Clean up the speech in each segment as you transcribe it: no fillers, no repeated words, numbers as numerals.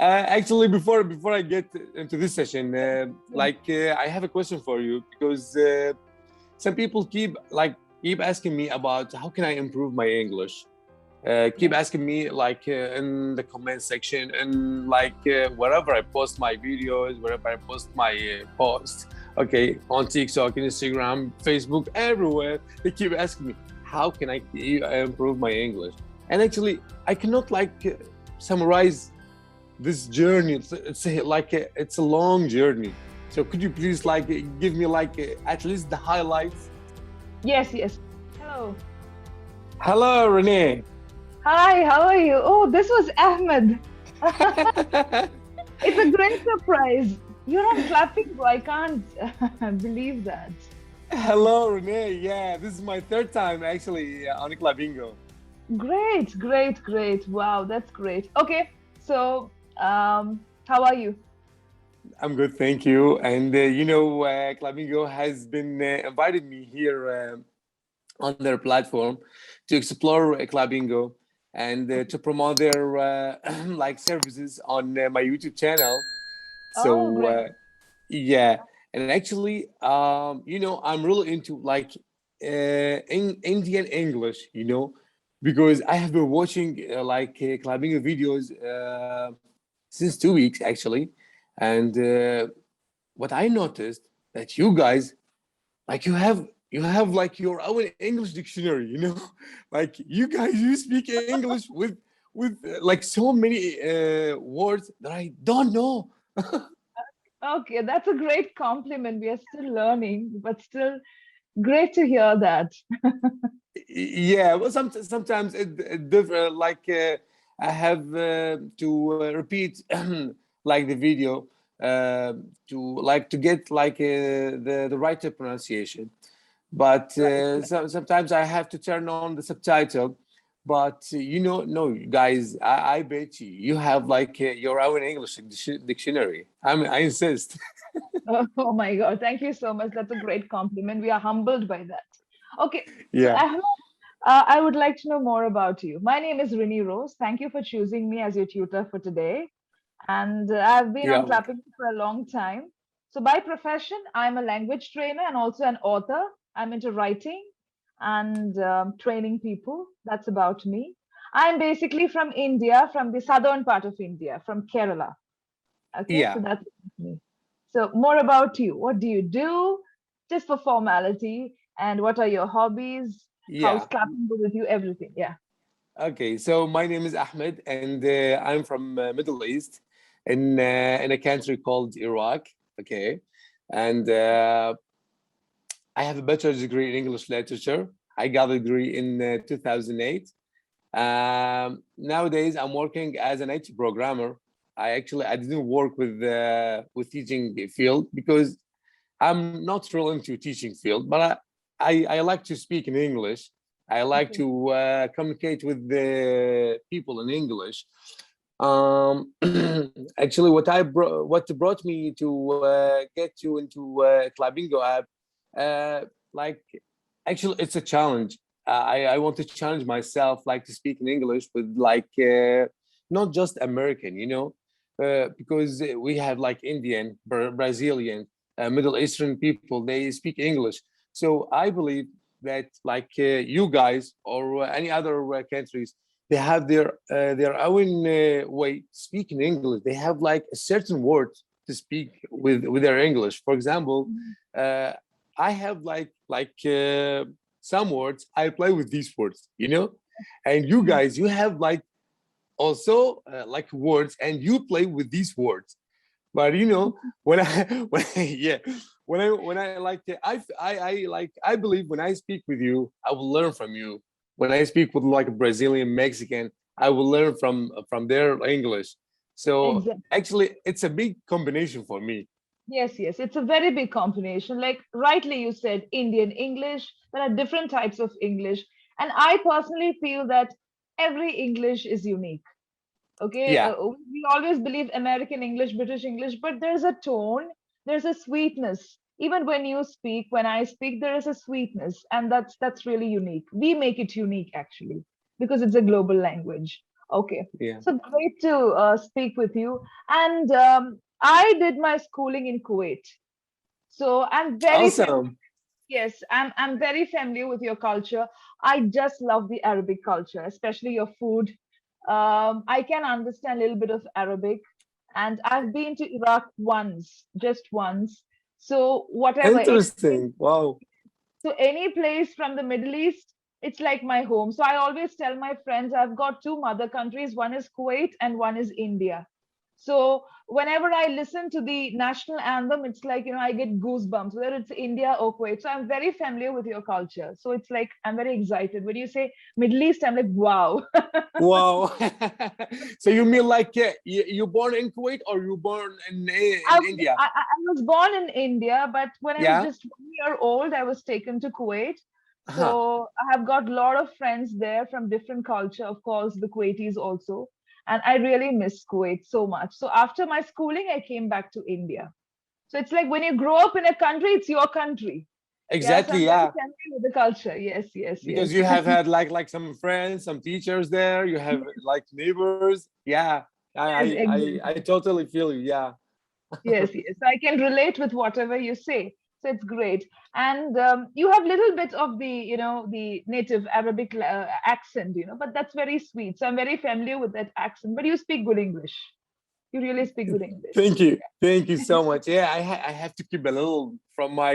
Actually, before I get into this session, I have a question for you because some people keep asking me about how can I improve my English. Keep Yeah. asking me in the comment section and wherever I post my videos, wherever I post my posts, okay, on TikTok, Instagram, Facebook, everywhere. They keep asking me how can I improve my English. And actually, I cannot summarize this journey. It's a long journey. So could you please give me at least the highlights? Yes, yes. Hello. Hello, Renee. Hi, how are you? Oh, this was Ahmed. It's a great surprise. You're on Clapingo. I can't believe that. Hello, Renee. Yeah, this is my third time actually on Clapingo. Great, great, great. Wow, that's great. Okay, so how are you? I'm good, thank you. And Clapingo has been invited me here on their platform to explore Clapingo and to promote their services on my YouTube channel. Oh, So great. yeah, and actually, I'm really into Indian English, because I have been watching Clapingo videos since 2 weeks actually, and what I noticed that you guys you have your own English dictionary, like you speak English with so many words that I don't know. Okay, that's a great compliment. We are still learning, but still great to hear that. Yeah, well, sometimes it differ. I have to repeat the video to get the right pronunciation. But Right, right. sometimes I have to turn on the subtitle. But no, guys, I bet you have your own English dictionary. I insist. Oh my God, thank you so much. That's a great compliment. We are humbled by that. Okay, so Yeah, Ahmed, I would like to know more about you. My name is Rini Rose. Thank you for choosing me as your tutor for today. And I've been on yeah. Clapping for a long time. So by profession, I'm a language trainer and also an author. I'm into writing and training people. That's about me. I'm basically from India, from the southern part of India, from Kerala. Okay, so Yeah, that's me. So more about you. What do you do? Just for formality. And what are your hobbies? How's yeah. clapping with you? Everything. Yeah. Okay, so my name is Ahmed, and I'm from Middle East, in a country called Iraq. Okay, and I have a bachelor's degree in English literature. I got a degree in 2008. Nowadays, I'm working as an IT programmer. I didn't work with teaching field because I'm not really into teaching field, but I like to speak in English. I like Okay. to communicate with the people in English. Um, Actually, what brought me to get you into Clabingo app, uh, like actually it's a challenge. I want to challenge myself, to speak in English with not just American, because we have Indian, Brazilian, Middle Eastern people. They speak English, so I believe that you guys or any other countries, they have their own way to speak in English. They have a certain word to speak with their English. For example, Mhm. uh, I have some words. I play with these words, and you Mhm. guys, you have also words, and you play with these words. But when I yeah, when I I believe when I speak with you, I will learn from you. When I speak with a Brazilian, Mexican, I will learn from their English. So Exactly. actually, it's a big combination for me. Yes, yes. It's a very big combination. Like rightly you said, Indian English. There are different types of English. And I personally feel that every English is unique. Okay. Yeah, We always believe American English, British English, but there's a tone, there's a sweetness. Even when you speak, when I speak, there is a sweetness. And that's really unique. We make it unique actually, because it's a global language. Okay. Yeah. So great to speak with you. And I did my schooling in Kuwait. So I'm very familiar. Awesome. Yes, I'm very familiar with your culture. I just love the Arabic culture, especially your food. I can understand a little bit of Arabic, and I've been to Iraq once, just once. So whatever, Interesting. Wow. so any place from the Middle East, it's like my home. So I always tell my friends I've got two mother countries. One is Kuwait and one is India. So whenever I listen to the national anthem, it's like, I get goosebumps, whether it's India or Kuwait. So I'm very familiar with your culture. So it's like I'm very excited. When you say Middle East, I'm like, wow. Wow. So you mean like you born in Kuwait or you born I, in India? I was born in India, but when I was Yeah. just 1 year old, I was taken to Kuwait. Huh. So I have got a lot of friends there from different culture, of course, the Kuwaitis also. And I really miss Kuwait so much. So after my schooling, I came back to India. So it's like when you grow up in a country, it's your country. Yeah, so I'm Exactly. very Yeah. familiar with the culture. Yes, yes, Because yes. you have had like some friends, some teachers there. You have like neighbors. Yeah. Yes, exactly. I totally feel you. Yeah. Yes, yes. I can relate with whatever you say. So it's great. And you have little bit of the, the native Arabic accent, but that's very sweet. So I'm very familiar with that accent. But you speak good English. You really speak good English. Thank you. Thank you so much. Yeah, I have to keep a little from my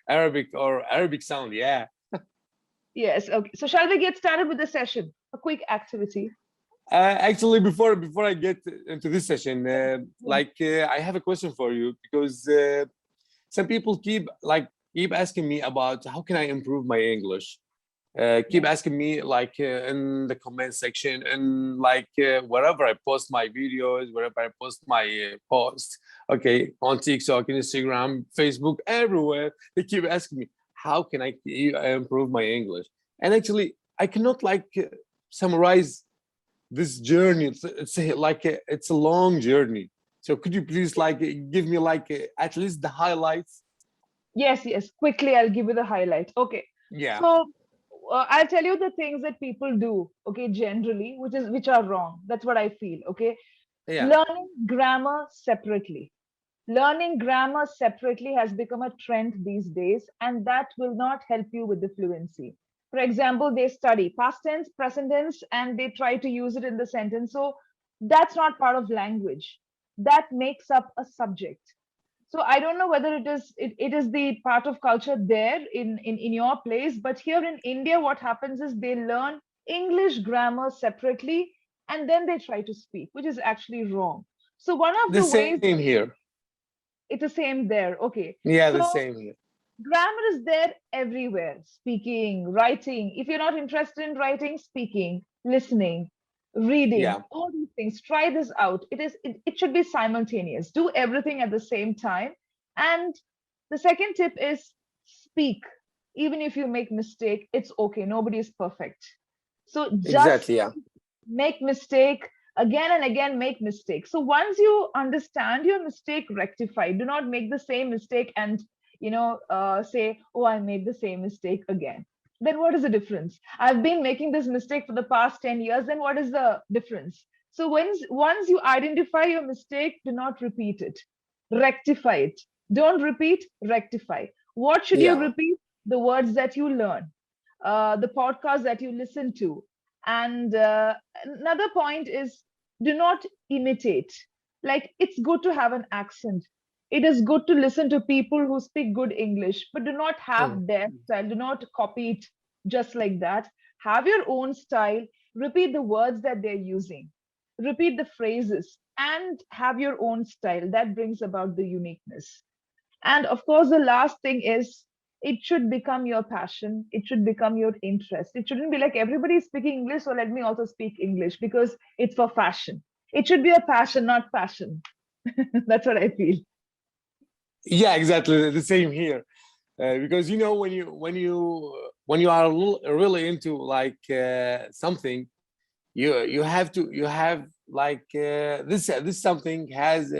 Arabic or Arabic sound. Yeah. Yes. Okay. So shall we get started with the session? A quick activity. Actually, before I get into this session, Yeah. I have a question for you because some people keep asking me about how can I improve my English. Keep Yeah. asking me in the comment section and wherever I post my videos, wherever I post my posts, okay, on TikTok, Instagram, Facebook, everywhere. They keep asking me how can I improve my English. And actually, I cannot summarize this journey. It's a long journey. So could you please give me at least the highlights? Yes, yes. Quickly, I'll give you the highlight. Okay. Yeah. So I'll tell you the things that people do, okay, generally, which are wrong. That's what I feel. Okay. Yeah. Learning grammar separately. Learning grammar separately has become a trend these days, and that will not help you with the fluency. For example, they study past tense, present tense, and they try to use it in the sentence. So that's not part of language. That makes up a subject. So I don't know whether it is the part of culture there in your place, but here in India, what happens is they learn English grammar separately and then they try to speak, which is actually wrong. So one of The the ways, same here. it's the same there. Okay. Yeah, the So same here. grammar is there everywhere. Speaking, writing. If you're not interested in writing, speaking, listening, reading, Yeah. all these things, try this out. It should be simultaneous. Do everything at the same time. And the second tip is speak. Even if you make mistake, it's okay. Nobody is perfect. So just Exactly. Yeah. make mistake again and again, make mistakes. So once you understand your mistake, rectify. Do not make the same mistake and say, oh, I made the same mistake again. Then what is the difference? I've been making this mistake for the past 10 years. Then what is the difference? So once you identify your mistake, do not repeat it. Rectify it. Don't repeat, rectify. What should you Yeah. repeat? The words that you learn, the podcast that you listen to. And another point is, do not imitate. Like, it's good to have an accent. It is good to listen to people who speak good English, but do not Mm. have their style. Do not copy it just like that. Have your own style. Repeat the words that they're using. Repeat the phrases and have your own style. That brings about the uniqueness. And of course, the last thing is, it should become your passion. It should become your interest. It shouldn't be like everybody is speaking English, so let me also speak English because it's for fashion. It should be a passion, not passion. That's what I feel. Yeah, exactly. The same here. Because when you are really into something, you have this something has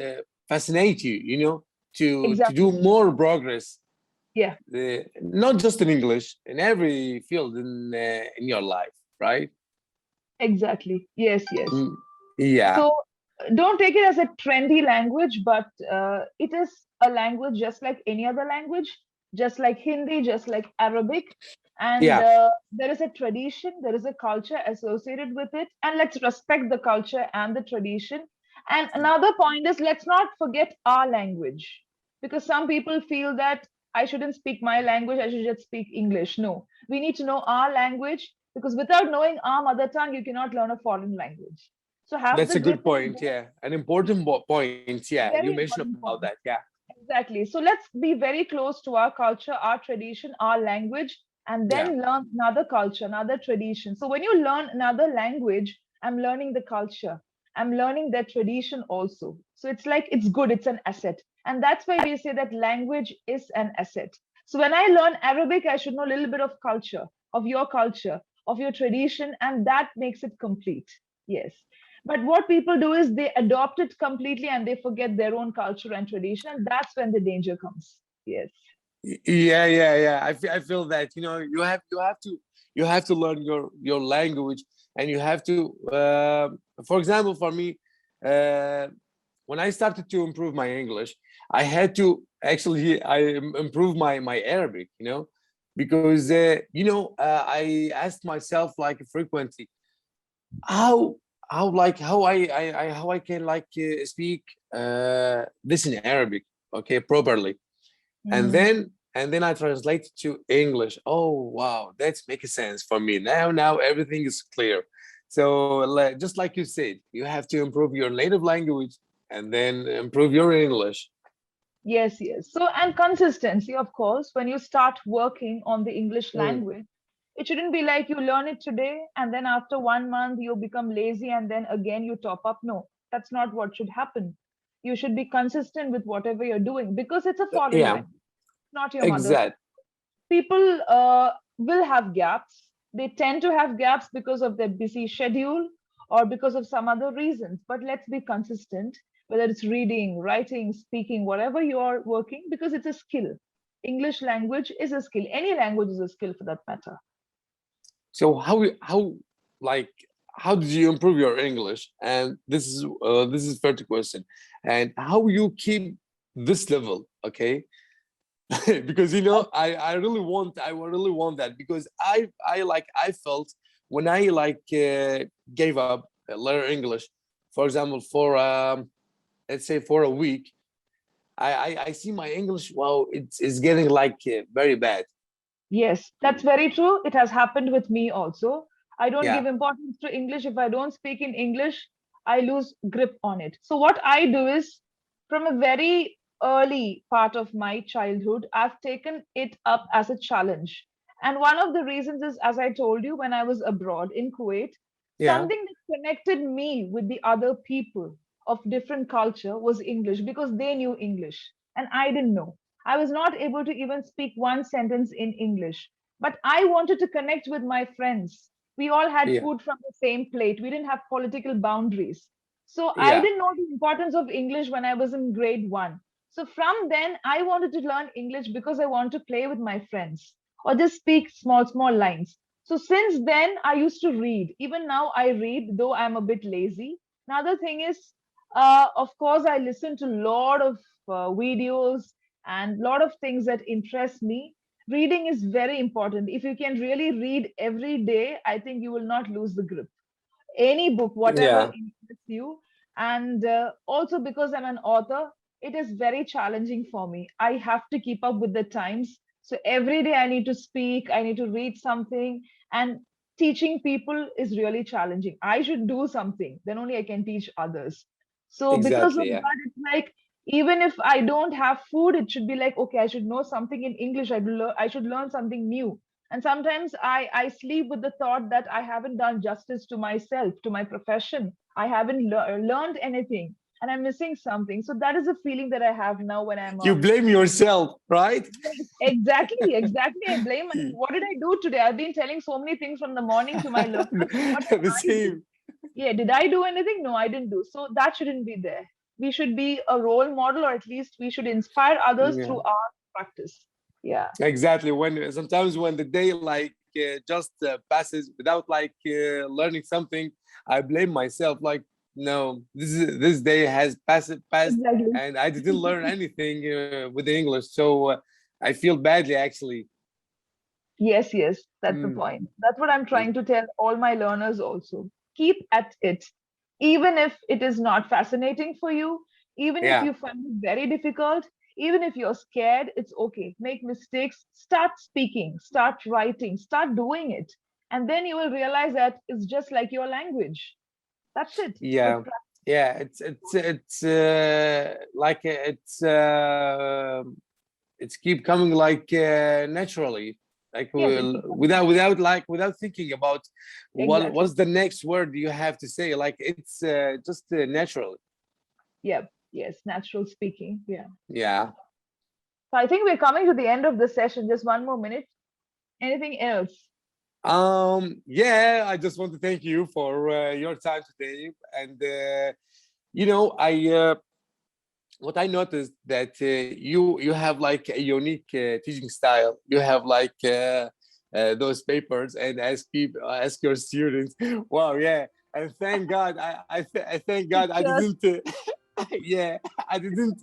fascinate you. To do Exactly. more progress. Yeah. Not just in English, in every field in your life, right? Exactly. Yes, yes. Mm, yeah, So don't take it as a trendy language, but it is a language just like any other language, just like Hindi, just like Arabic. And yeah, there is a tradition, there is a culture associated with it. And let's respect the culture and the tradition. And another point is let's not forget our language, because some people feel that I shouldn't speak my language, I should just speak English. No, we need to know our language, because without knowing our mother tongue, you cannot learn a foreign language. So have that's the a grip good of point. both. Yeah, an important point. Yeah, you Very mentioned important about that. point. Yeah, Exactly. So let's be very close to our culture, our tradition, our language, and yeah, then learn another culture, another tradition. So when you learn another language, I'm learning the culture. I'm learning their tradition also. So it's like it's good, it's an asset. And that's why we say that language is an asset. So when I learn Arabic, I should know a little bit of culture, of your tradition, and that makes it complete. Yes. But what people do is they adopt it completely and they forget their own culture and tradition, and that's when the danger comes. Yes. yeah, yeah, yeah. I feel that you have to learn your language, and you have to. For example, for me, uh, when I started to improve my English, I had to actually improve my Arabic. Because I asked myself like frequently how how I can like speak this in Arabic, okay, properly, and Mm. then I translate to English. Oh wow, that's making sense for me now. Everything is clear. So just like you said, you have to improve your native language and then improve your English. Yes, yes. So, and consistency, of course, when you start working on the English Mm, language, it shouldn't be like you learn it today and then after 1 month you become lazy and then again you top up. No, that's not what should happen. You should be consistent with whatever you're doing because it's a foreign yeah, language, not your mother tongue. exact. People will have gaps. They tend to have gaps because of their busy schedule or because of some other reasons. But let's be consistent, whether it's reading, writing, speaking, whatever you are working, because it's a skill. English language is a skill. Any language is a skill for that matter. So like how did you improve your English? And this is first question. And how you keep this level, okay? Because I really want that because I felt when I like gave up learn English, for example, for let's say for a week, I see my English, wow, it's getting like very bad. Yes, that's very true. It has happened with me also. I don't Yeah, give importance to English. If I don't speak in English, I lose grip on it. So, what I do is from a very early part of my childhood, I've taken it up as a challenge. And one of the reasons is, as I told you, when I was abroad in Kuwait, yeah, something that connected me with the other people of different culture was English because they knew English and I didn't know. I was not able to even speak one sentence in English, but I wanted to connect with my friends. We all had yeah, food from the same plate. We didn't have political boundaries. So I yeah, didn't know the importance of English when I was in grade 1. So from then, I wanted to learn English because I want to play with my friends or just speak small, small lines. So since then, I used to read. Even now, I read, though I'm a bit lazy. Another thing is, of course, I listen to a lot of videos and a lot of things that interest me. Reading is very important. If you can really read every day, I think you will not lose the grip. Any book, whatever yeah. interests you. And also because I'm an author, it is very challenging for me. I have to keep up with the times. So every day I need to speak, I need to read something, and teaching people is really challenging. I should do something, then only I can teach others. So because of Exactly. Yeah. that, it's like even if I don't have food, it should be like, okay, I should know something in English. I should learn something new. And sometimes I sleep with the thought that I haven't done justice to myself, to my profession. I haven't learned anything and I'm missing something. So that is a feeling that I have now when I'm You blame yourself, right? yes, exactly, exactly. I blame myself. What did I do today? I've been telling so many things from the morning to my learners. What did The I do? same. Yeah, did I do anything? No, I didn't do. So that shouldn't be there. We should be a role model, or at least we should inspire others Yeah. through our practice. Yeah. Exactly. When sometimes when the day like just passes without learning something, I blame myself. Like, no, this day has passed, Exactly. and I didn't learn anything with the English. So I feel badly actually. Yes, yes, that's the Mm, point. That's what I'm mm, trying to tell all my learners also. Keep at it. Even if it is not fascinating for you, even if yeah, you find it very difficult, even if you're scared, it's okay. Make mistakes, start speaking, start writing, start doing it. And then you will realize that it's just like your language. That's it. With yeah, yeah. It's keep coming naturally, yes, it keeps on coming. without thinking about Exactly. what's the next word you have to say. Like it's just natural. Yep. Yes, natural speaking. Yeah. Yeah. So I think we're coming to the end of the session. Just one more minute. Anything else? Yeah, I just want to thank you for your time today. And I what I noticed that you have like a unique teaching style. You have those papers and ask your students. Wow, yeah, and thank God, I thank God I Pictures. didn't. Yeah, I didn't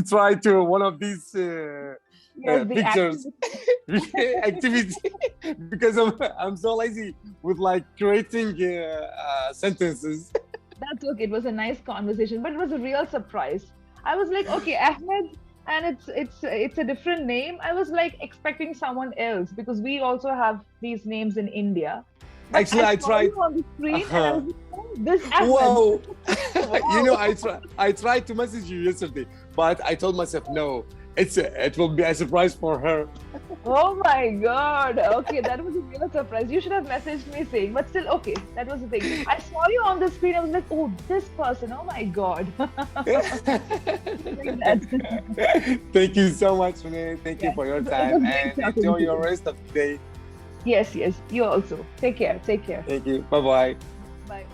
try to one of these Yes, the pictures activity. activity because I'm so lazy with like creating sentences. That's okay. It was a nice conversation, but it was a real surprise. I was like, okay, Ahmed, and it's a different name. I was like expecting someone else because we also have these names in India. But Actually, I I saw tried. you on the screen, and I Uh-huh. was like, oh, this Ahmed. Whoa. Wow. I tried to message you yesterday, but I told myself no. It will be a surprise for her. Oh my God. Okay, that was a real surprise. You should have messaged me saying, but still, okay, that was the thing. I saw you on the screen. I was like, oh, this person. Oh my God. Like that. Thank you so much, Renee. Thank you Yeah, for your it time was great and talking enjoy to your you. rest of the day. Yes, yes. You also. Take care. Take care. Thank you. Bye bye. Bye.